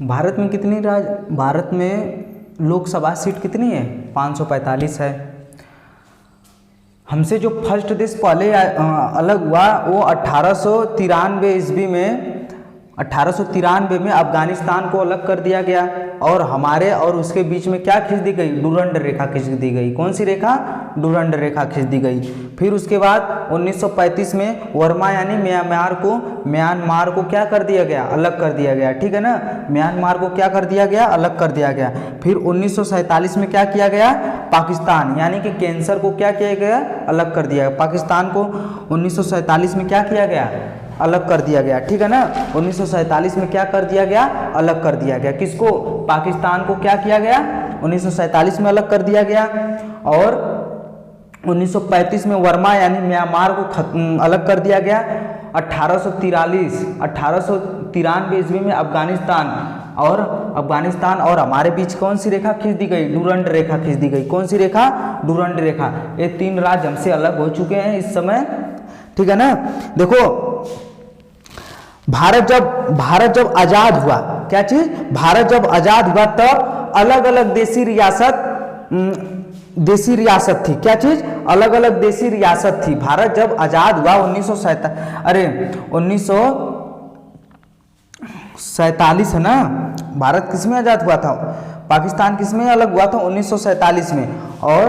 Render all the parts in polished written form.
भारत में लोकसभा सीट कितनी है? 545 है। हमसे जो फर्स्ट देश पहले अलग हुआ वो 1893 ईस्वी में 1893 में अफगानिस्तान को अलग कर दिया गया और हमारे और उसके बीच में क्या खींच दी गई? डूरंड रेखा खींच दी गई। कौन सी रेखा? डूरंड रेखा खींच दी गई। फिर उसके बाद 1935 में वर्मा यानी म्यांमार को क्या कर दिया गया? अलग कर दिया गया, ठीक है ना। म्यांमार को क्या कर दिया गया? अलग कर दिया गया। फिर 1947 में क्या किया गया? पाकिस्तान यानी कि कैंसर को क्या किया गया? अलग कर दिया गया। पाकिस्तान को 1947 में क्या किया गया? अलग कर दिया गया, ठीक है ना। 1947 में क्या कर दिया गया? अलग कर दिया गया। किसको? पाकिस्तान को क्या किया गया? 1947 में अलग कर दिया गया। और 1935 में वर्मा यानी म्यांमार को अलग कर दिया गया। 1893 ईस्वी में अफगानिस्तान और हमारे बीच कौन सी रेखा खींच दी गई? डूरंड रेखा खींच दी गई। कौन सी रेखा? डूरंड रेखा। ये 3 राज्य हमसे अलग हो चुके हैं इस समय, ठीक है ना। देखो भारत जब आजाद हुआ, क्या चीज? भारत जब आजाद हुआ तब अलग अलग देसी रियासत थी। क्या चीज? अलग अलग देसी रियासत थी। भारत जब आजाद हुआ 1947 है ना। भारत किसमें आजाद हुआ था? पाकिस्तान किसमें अलग हुआ था? 1947 में। और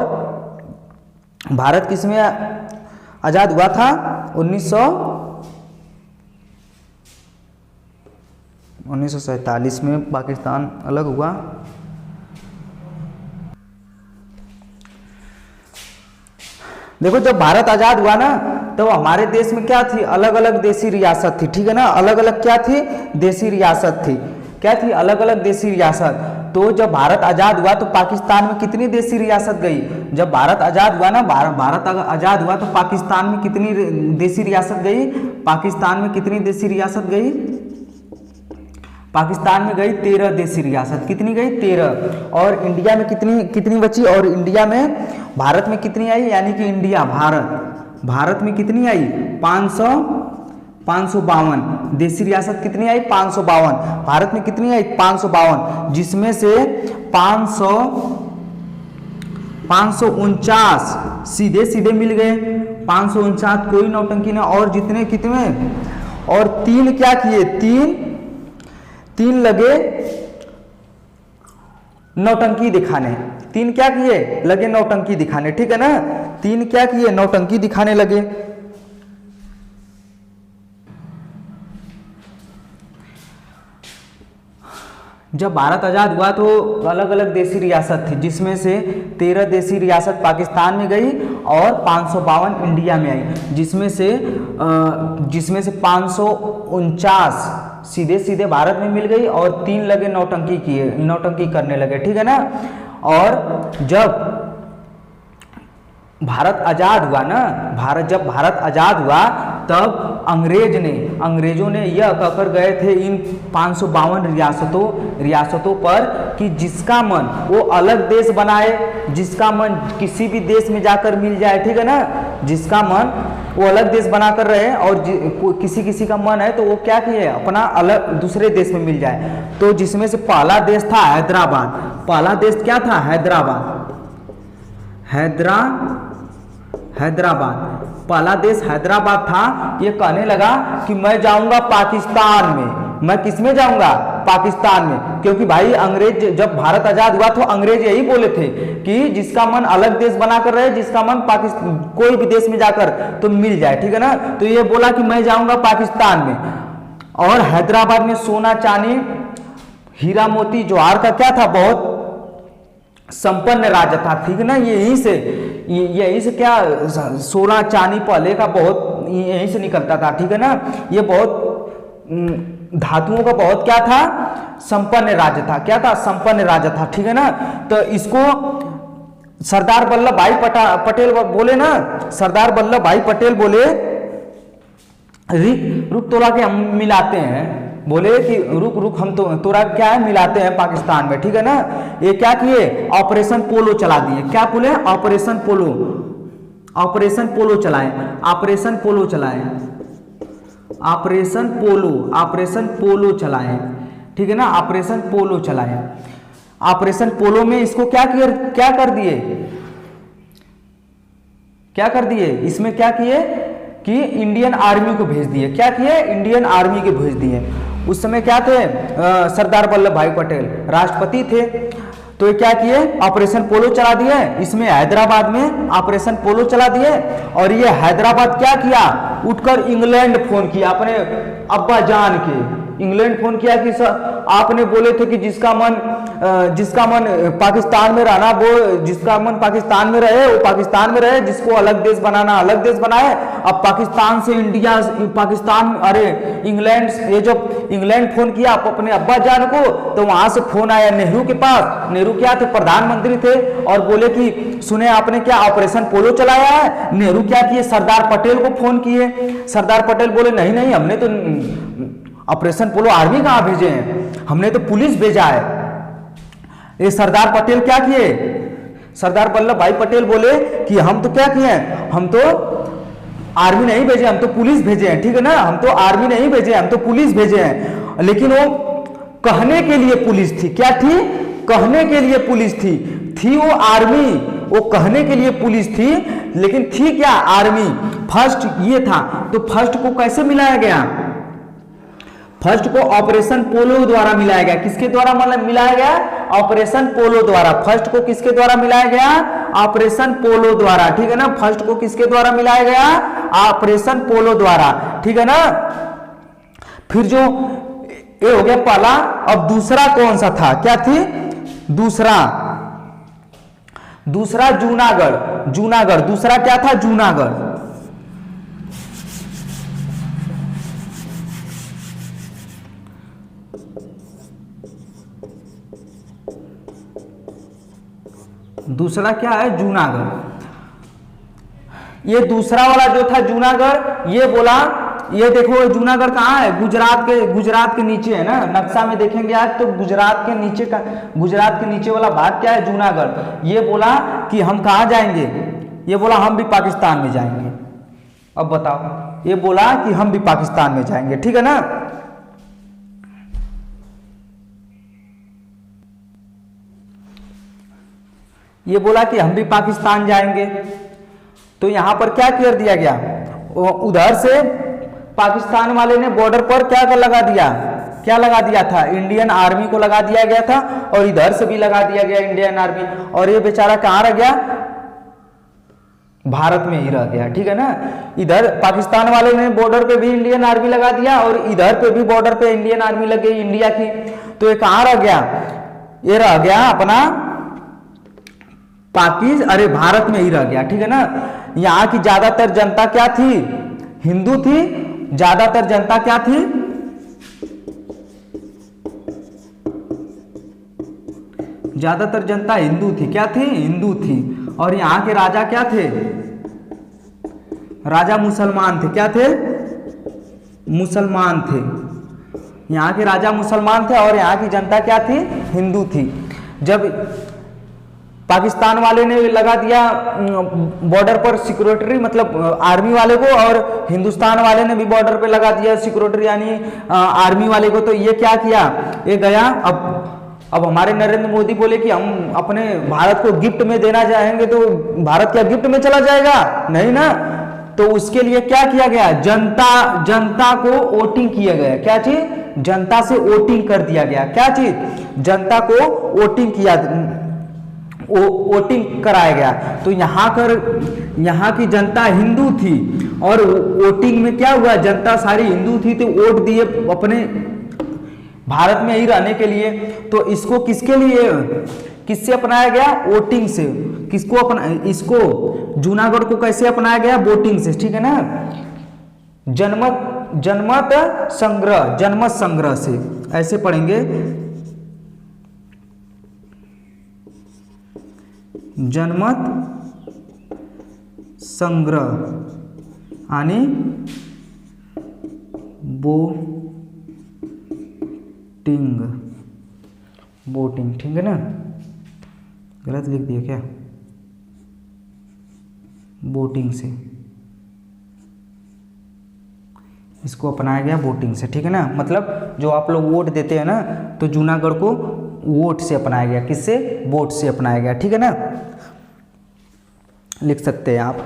भारत किसमें आजाद हुआ था? 1947 में पाकिस्तान अलग हुआ। देखो जब भारत आजाद हुआ ना तो हमारे देश में क्या थी? अलग अलग देसी रियासत थी, ठीक है ना। अलग अलग क्या थी? देसी रियासत थी। क्या थी? अलग अलग देसी रियासत। तो जब भारत आजाद हुआ तो पाकिस्तान में कितनी देसी रियासत गई? जब भारत आजाद हुआ ना, भारत आजाद हुआ तो पाकिस्तान में कितनी देसी रियासत गई? पाकिस्तान में कितनी देसी रियासत गई? पाकिस्तान में गई 13 देसी रियासत। कितनी गई? 13। और इंडिया में कितनी बची? और इंडिया में भारत में कितनी आई? यानी कि भारत में कितनी आई? 552 देसी रियासत। कितनी आई? 552। भारत में कितनी आई? 552, जिसमें से 549 सीधे मिल गए। 549 कोई नौटंकी ना। और जितने कितने? और 3 क्या किए? 3 लगे नौटंकी दिखाने। 3 क्या किए? लगे नौटंकी दिखाने, ठीक है ना। 3 क्या किए? नौटंकी दिखाने लगे। जब भारत आजाद हुआ तो अलग अलग देसी रियासत थी, जिसमें से 13 देसी रियासत पाकिस्तान में गई और 552 इंडिया में आई, जिसमें से 549 सीधे भारत में मिल गई और 3 लगे नौटंकी करने लगे, ठीक है ना। और जब भारत आजाद हुआ ना, जब भारत आजाद हुआ तब अंग्रेजों ने यह कहकर गए थे इन 552 रियासतों पर कि जिसका मन वो अलग देश बनाए, जिसका मन किसी भी देश में जाकर मिल जाए, ठीक है ना। जिसका मन वो अलग देश बनाकर रहे और किसी का मन है तो वो क्या किए? अपना अलग दूसरे देश में मिल जाए। तो जिसमें से पहला देश था हैदराबाद। पहला देश क्या था? हैदराबाद। पहला देश हैदराबाद था। ये कहने लगा कि मैं जाऊंगा पाकिस्तान में। मैं किस में जाऊंगा? पाकिस्तान में। क्योंकि भाई अंग्रेज जब भारत आजाद हुआ तो अंग्रेज यही बोले थे कि जिसका मन अलग देश बनाकर रहे, जिसका मन पाकिस्तान कोई भी देश में जाकर तो मिल जाए, ठीक है ना। तो ये बोला कि मैं जाऊंगा पाकिस्तान में। और हैदराबाद में सोना चांदी हीरा मोती जवाहर का क्या था? बहुत संपन्न राज्य था, ठीक है ना। यहीं से क्या सोना चांदी पहले का बहुत यहीं से निकलता था, ठीक है ना। ये बहुत धातुओं का बहुत क्या था? संपन्न राज्य था। क्या था? संपन्न राज्य था, ठीक है ना। तो इसको सरदार वल्लभ भाई पटेल बोले ना, सरदार वल्लभ भाई पटेल बोले रुक तोड़ा के हम मिलाते हैं। बोले कि रुक हम तो तोरा क्या है मिलाते हैं पाकिस्तान में, ठीक है ना। ये क्या किए? ऑपरेशन पोलो चला दिए। क्या बोले? ऑपरेशन पोलो चलाए। ठीक है ना, ऑपरेशन पोलो चलाया। ऑपरेशन पोलो में इसको क्या कर दिए, इसमें क्या किए कि इंडियन आर्मी को भेज दिए। क्या किए, इंडियन आर्मी के भेज दिए। उस समय क्या थे, सरदार वल्लभ भाई पटेल राष्ट्रपति थे। तो ये क्या किए, ऑपरेशन पोलो चला दिए। इसमें हैदराबाद में ऑपरेशन पोलो चला दिए। और ये हैदराबाद क्या किया, उठकर इंग्लैंड फोन किया अपने अब्बा जान के। इंग्लैंड फोन किया कि सर आपने बोले थे कि जिसका मन पाकिस्तान में रहना वो, जिसका मन पाकिस्तान में रहे वो पाकिस्तान में रहे, जिसको अलग देश बनाना अलग देश बनाए। अब पाकिस्तान से इंडिया, पाकिस्तान, अरे इंग्लैंड, ये जब इंग्लैंड फोन किया अपने अब्बा जान को, तो वहां से फोन आया नेहरू के पास। नेहरू क्या थे, प्रधानमंत्री थे, और बोले कि सुने आपने क्या ऑपरेशन पोलो चलाया है। नेहरू क्या किए, सरदार पटेल को फोन किए। सरदार पटेल बोले नहीं, हमने तो ऑपरेशन पोलो आर्मी कहां भेजे हैं, हमने तो पुलिस भेजा है। ये सरदार पटेल क्या किए, सरदार वल्लभ भाई पटेल बोले कि हम तो क्या किए, हम तो आर्मी नहीं भेजे, हम तो पुलिस भेजे हैं। ठीक है ना, हम तो आर्मी नहीं भेजे, हम तो पुलिस भेजे हैं। लेकिन वो कहने के लिए पुलिस थी। क्या थी, कहने के लिए पुलिस थी वो आर्मी, वो कहने के लिए पुलिस थी, लेकिन थी क्या, आर्मी। फर्स्ट ये था, तो फर्स्ट को कैसे मिलाया गया, फर्स्ट को ऑपरेशन पोलो द्वारा मिलाया गया। किसके द्वारा मतलब मिलाया गया, ऑपरेशन पोलो द्वारा। फर्स्ट को किसके द्वारा मिलाया गया, ऑपरेशन पोलो द्वारा। ठीक है ना, फर्स्ट को किसके द्वारा मिलाया गया, ऑपरेशन पोलो द्वारा। ठीक है ना। फिर जो ये हो गया पहला। अब दूसरा कौन सा था, क्या थी, दूसरा जूनागढ़। दूसरा क्या था, जूनागढ़। दूसरा क्या है, जूनागढ़। ये दूसरा वाला जो था जूनागढ़, ये बोला, ये देखो जूनागढ़ कहाँ है, गुजरात के नीचे है ना, नक्शा में देखेंगे आज तो गुजरात के नीचे वाला भाग क्या है, जूनागढ़। ये बोला कि हम कहाँ जाएंगे, ये बोला हम भी पाकिस्तान में जाएंगे। अब बताओ, ये बोला कि हम भी पाकिस्तान में जाएंगे। ठीक है ना। ये बोला कि हम भी पाकिस्तान जाएंगे। तो यहां पर क्या कर दिया गया, उधर से पाकिस्तान वाले ने बॉर्डर पर क्या लगा दिया था, इंडियन आर्मी को लगा दिया गया था, और इधर से भी लगा दिया गया इंडियन आर्मी। और ये बेचारा कहां रह गया, भारत में ही रह गया। ठीक है ना। इधर पाकिस्तान वाले ने बॉर्डर पे भी इंडियन आर्मी लगा दिया, और इधर पे भी बॉर्डर पे इंडियन आर्मी लग गई इंडिया की। तो ये कहां रह गया, ये रह गया अपना भारत में ही रह गया। ठीक है ना। यहाँ की ज्यादातर जनता क्या थी, हिंदू थी। ज्यादातर जनता क्या थी, ज्यादातर जनता हिंदू थी। क्या थी, हिंदू थी। और यहाँ के राजा क्या थे, राजा मुसलमान थे। क्या थे, मुसलमान थे। यहाँ के राजा मुसलमान थे और यहाँ की जनता क्या थी, हिंदू थी। जब पाकिस्तान वाले ने लगा दिया बॉर्डर पर सिक्योरिटी, मतलब आर्मी वाले को, और हिंदुस्तान वाले ने भी बॉर्डर पे लगा दिया सिक्योरिटी यानी आर्मी वाले को। तो ये क्या किया, ये गया। अब हमारे नरेंद्र मोदी बोले कि हम अपने भारत को गिफ्ट में देना चाहेंगे, तो भारत क्या गिफ्ट में चला जाएगा, नहीं ना। तो उसके लिए क्या किया गया, जनता को वोटिंग किया गया। क्या चीज, जनता से वोटिंग कर दिया गया। क्या चीज, जनता को वोटिंग कराया गया। तो यहाँ की जनता हिंदू थी, और वोटिंग में क्या हुआ, जनता सारी हिंदू थी, तो वोट दिए अपने भारत में ही रहने के लिए। तो इसको किससे अपनाया गया, वोटिंग से। इसको जूनागढ़ को कैसे अपनाया गया, वोटिंग से। ठीक है ना। जनमत संग्रह से, ऐसे पढ़ेंगे, जनमत संग्रह यानी वोटिंग। ठीक है ना, गलत लिख दिया क्या, वोटिंग से। इसको अपनाया गया वोटिंग से, ठीक है ना। मतलब जो आप लोग वोट देते हैं ना, तो जूनागढ़ को वोट से अपनाया गया, किससे? वोट से अपनाया गया, ठीक है ना, लिख सकते हैं आप।